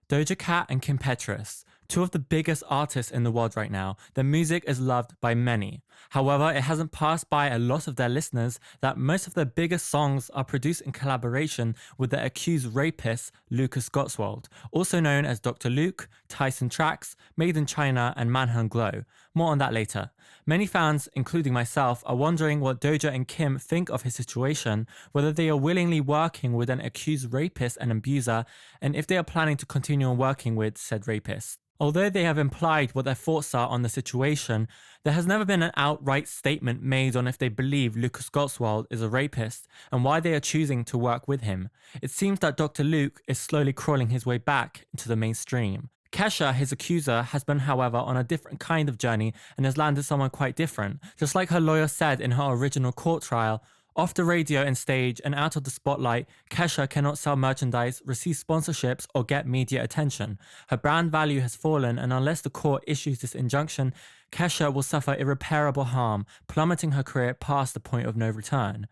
Doja Cat and Kim Petras, two of the biggest artists in the world right now. Their music is loved by many. However, it hasn't passed by a lot of their listeners that most of their biggest songs are produced in collaboration with the accused rapist Lukasz Gottwald, also known as Dr.Luke, Tyson Trax, Made in China, and Manhun Glow. More on that later. Many fans, including myself, are wondering what Doja and Kim think of his situation, whether they are willingly working with an accused rapist and abuser, and if they are planning to continue working with said rapist. Although they have implied what their thoughts are on the situation, there has never been an outright statement made on if they believe Lukasz Gottwald is a rapist and why they are choosing to work with him. It seems that Dr. Luke is slowly crawling his way back into the mainstream. Kesha, his accuser, has been, however, on a different kind of journey and has landed someone quite different. Just like her lawyer said in her original court trial, off the radio and stage and out of the spotlight, Kesha cannot sell merchandise, receive sponsorships, or get media attention. Her brand value has fallen, and unless the court issues this injunction, Kesha will suffer irreparable harm, plummeting her career past the point of no return.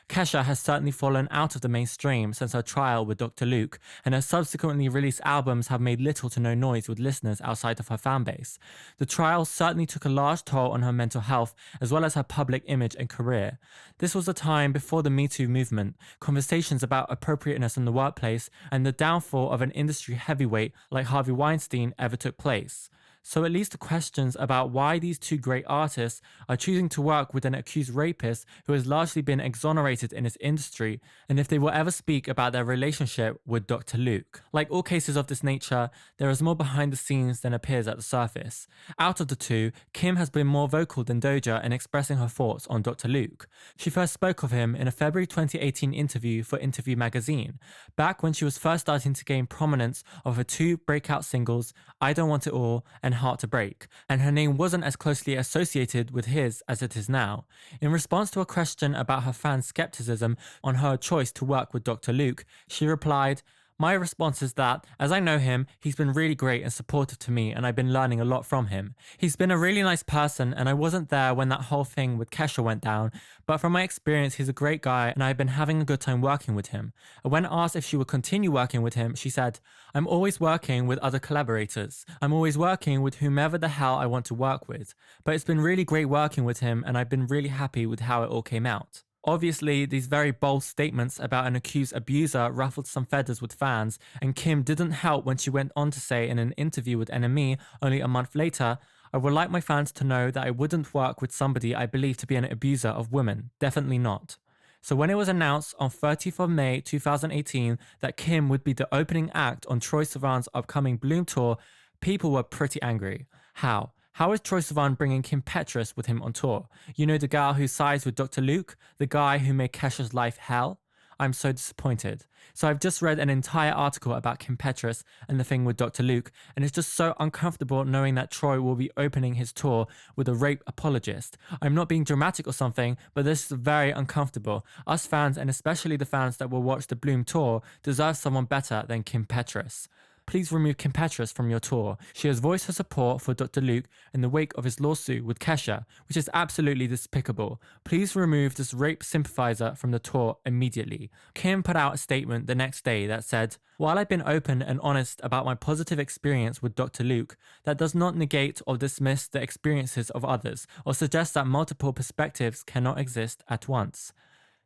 Kesha has certainly fallen out of the mainstream since her trial with Dr. Luke, and her subsequently released albums have made little to no noise with listeners outside of her fanbase. The trial certainly took a large toll on her mental health, as well as her public image and career. This was a time before the Me Too movement, conversations about appropriateness in the workplace, and the downfall of an industry heavyweight like Harvey Weinstein ever took place. So it leads to questions about why these two great artists are choosing to work with an accused rapist who has largely been exonerated in his industry, and if they will ever speak about their relationship with Dr. Luke. Like all cases of this nature, there is more behind the scenes than appears at the surface. Out of the two, Kim has been more vocal than Doja in expressing her thoughts on Dr. Luke. She first spoke of him in a February 2018 interview for Interview magazine, back when she was first starting to gain prominence of her two breakout singles, I Don't Want It All and Heart to Break, and her name wasn't as closely associated with his as it is now. In response to a question about her fans' skepticism on her choice to work with Dr. Luke, she replied, "My response is that, as I know him, he's been really great and supportive to me, and I've been learning a lot from him. He's been a really nice person, and I wasn't there when that whole thing with Kesha went down, but from my experience, he's a great guy, and I've been having a good time working with him." And when asked if she would continue working with him, she said, "I'm always working with other collaborators. I'm always working with whomever the hell I want to work with. But it's been really great working with him, and I've been really happy with how it all came out." Obviously, these very bold statements about an accused abuser ruffled some feathers with fans, and Kim didn't help when she went on to say in an interview with NME only a month later, "I would like my fans to know that I wouldn't work with somebody I believe to be an abuser of women. Definitely not." So when it was announced on 30th of May 2018 that Kim would be the opening act on Troye Sivan's upcoming Bloom tour, people were pretty angry. How? How is Troye Sivan bringing Kim Petras with him on tour? You know, the gal who sides with Dr. Luke, the guy who made Kesha's life hell? I'm so disappointed. So I've just read an entire article about Kim Petras and the thing with Dr. Luke, and it's just so uncomfortable knowing that Troye will be opening his tour with a rape apologist. I'm not being dramatic or something, but this is very uncomfortable. Us fans, and especially the fans that will watch the Bloom tour, deserve someone better than Kim Petras. Please remove Kim Petras from your tour. She has voiced her support for Dr. Luke in the wake of his lawsuit with Kesha, which is absolutely despicable. Please remove this rape sympathizer from the tour immediately. Kim put out a statement the next day that said, "While I've been open and honest about my positive experience with Dr. Luke, that does not negate or dismiss the experiences of others or suggest that multiple perspectives cannot exist at once."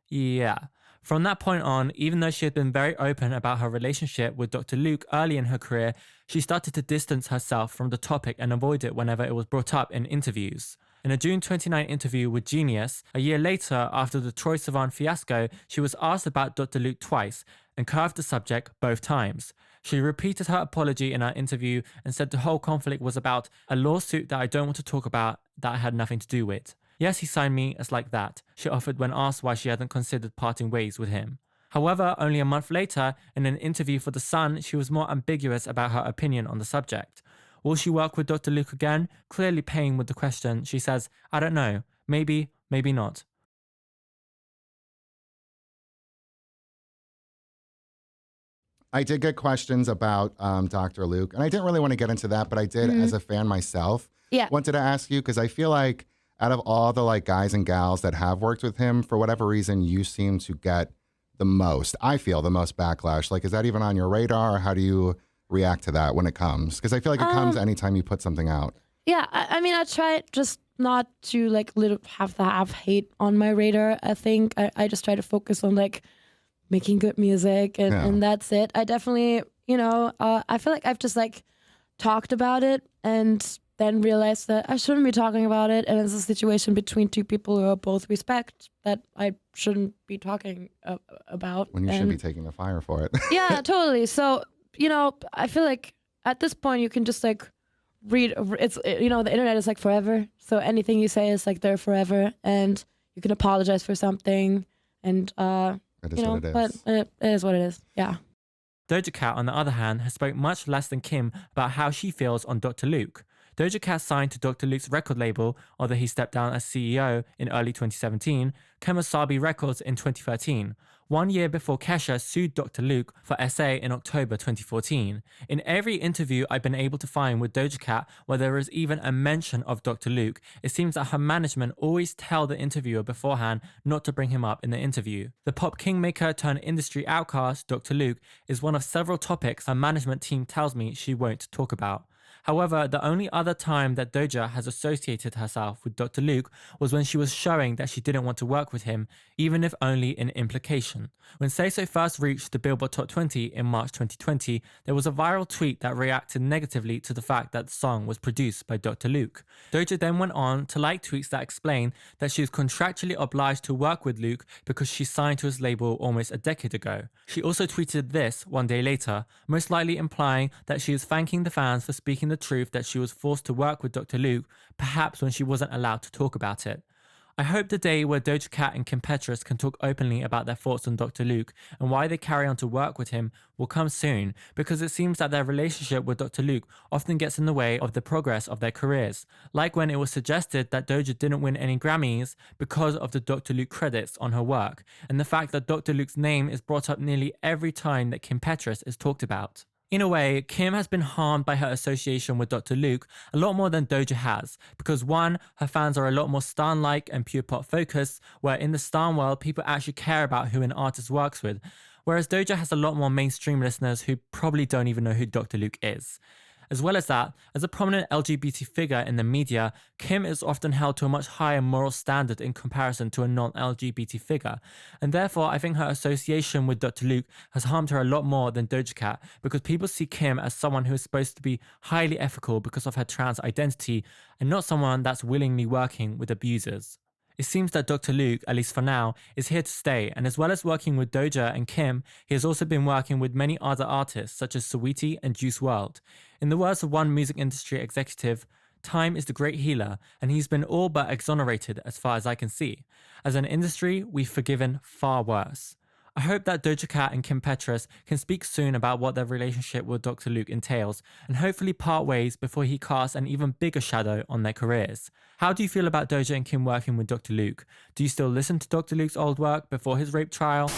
Yeah. From that point on, even though she had been very open about her relationship with Dr. Luke early in her career, she started to distance herself from the topic and avoid it whenever it was brought up in interviews. In a June 29 interview with Genius, a year later after the Troye Sivan fiasco, she was asked about Dr. Luke twice and curved the subject both times. She repeated her apology in her interview and said the whole conflict was about a lawsuit that I don't want to talk about that I had nothing to do with. Yes, he signed me as like that, she offered when asked why she hadn't considered parting ways with him. However, only a month later, in an interview for The Sun, she was more ambiguous about her opinion on the subject. Will she work with Dr. Luke again? Clearly paying with the question, she says, "I don't know. Maybe, maybe not." I did get questions about Dr. Luke, and I didn't really want to get into that, but I did as a fan myself. Yeah. Wanted to ask you, because I feel like out of all the like guys and gals that have worked with him, for whatever reason, you seem to get the most, I feel the most backlash. Like, is that even on your radar? Or how do you react to that when it comes? Because I feel like it comes anytime you put something out. Yeah, I mean, I try just not to like have hate on my radar. I think I just try to focus on like making good music and that's it. I definitely, I feel like I've just like talked about it and then realized that I shouldn't be talking about it. And it's a situation between two people who are both respect that I shouldn't be talking about. When you should be taking the fire for it. Yeah, totally. So, I feel like at this point you can just like read, the internet is like forever. So anything you say is like there forever and you can apologize for something and, It is what it is. But it is what it is. Yeah. Doja Cat, on the other hand, has spoke much less than Kim about how she feels on Dr.Luke. Doja Cat signed to Dr.Luke's record label, although he stepped down as CEO in early 2017, Kemosabe Records in 2013, 1 year before Kesha sued Dr.Luke for SA in October 2014. In every interview I've been able to find with Doja Cat where there is even a mention of Dr.Luke, it seems that her management always tell the interviewer beforehand not to bring him up in the interview. The pop kingmaker turned industry outcast, Dr.Luke, is one of several topics her management team tells me she won't talk about. However, the only other time that Doja has associated herself with Dr.Luke was when she was showing that she didn't want to work with him, even if only in implication. When Say So first reached the Billboard Top 20 in March 2020, there was a viral tweet that reacted negatively to the fact that the song was produced by Dr.Luke. Doja then went on to like tweets that explain that she is contractually obliged to work with Luke because she signed to his label almost a decade ago. She also tweeted this one day later, most likely implying that she is thanking the fans for speaking the truth that she was forced to work with Dr. Luke, perhaps when she wasn't allowed to talk about it. I hope the day where Doja Cat and Kim Petras can talk openly about their thoughts on Dr. Luke and why they carry on to work with him will come soon, because it seems that their relationship with Dr. Luke often gets in the way of the progress of their careers, like when it was suggested that Doja didn't win any Grammys because of the Dr. Luke credits on her work, and the fact that Dr. Luke's name is brought up nearly every time that Kim Petras is talked about. In a way, Kim has been harmed by her association with Dr. Luke a lot more than Doja has, because one, her fans are a lot more Stan-like and pure pop focused, where in the Stan world, people actually care about who an artist works with, whereas Doja has a lot more mainstream listeners who probably don't even know who Dr. Luke is. As well as that, as a prominent LGBT figure in the media, Kim is often held to a much higher moral standard in comparison to a non-LGBT figure, and therefore I think her association with Dr. Luke has harmed her a lot more than Doja Cat, because people see Kim as someone who is supposed to be highly ethical because of her trans identity, and not someone that's willingly working with abusers. It seems that Dr. Luke, at least for now, is here to stay, and as well as working with Doja and Kim, he has also been working with many other artists such as Saweetie and Juice WRLD. In the words of one music industry executive, time is the great healer, and he's been all but exonerated as far as I can see. As an industry, we've forgiven far worse. I hope that Doja Cat and Kim Petras can speak soon about what their relationship with Dr. Luke entails, and hopefully part ways before he casts an even bigger shadow on their careers. How do you feel about Doja and Kim working with Dr. Luke? Do you still listen to Dr. Luke's old work before his rape trial?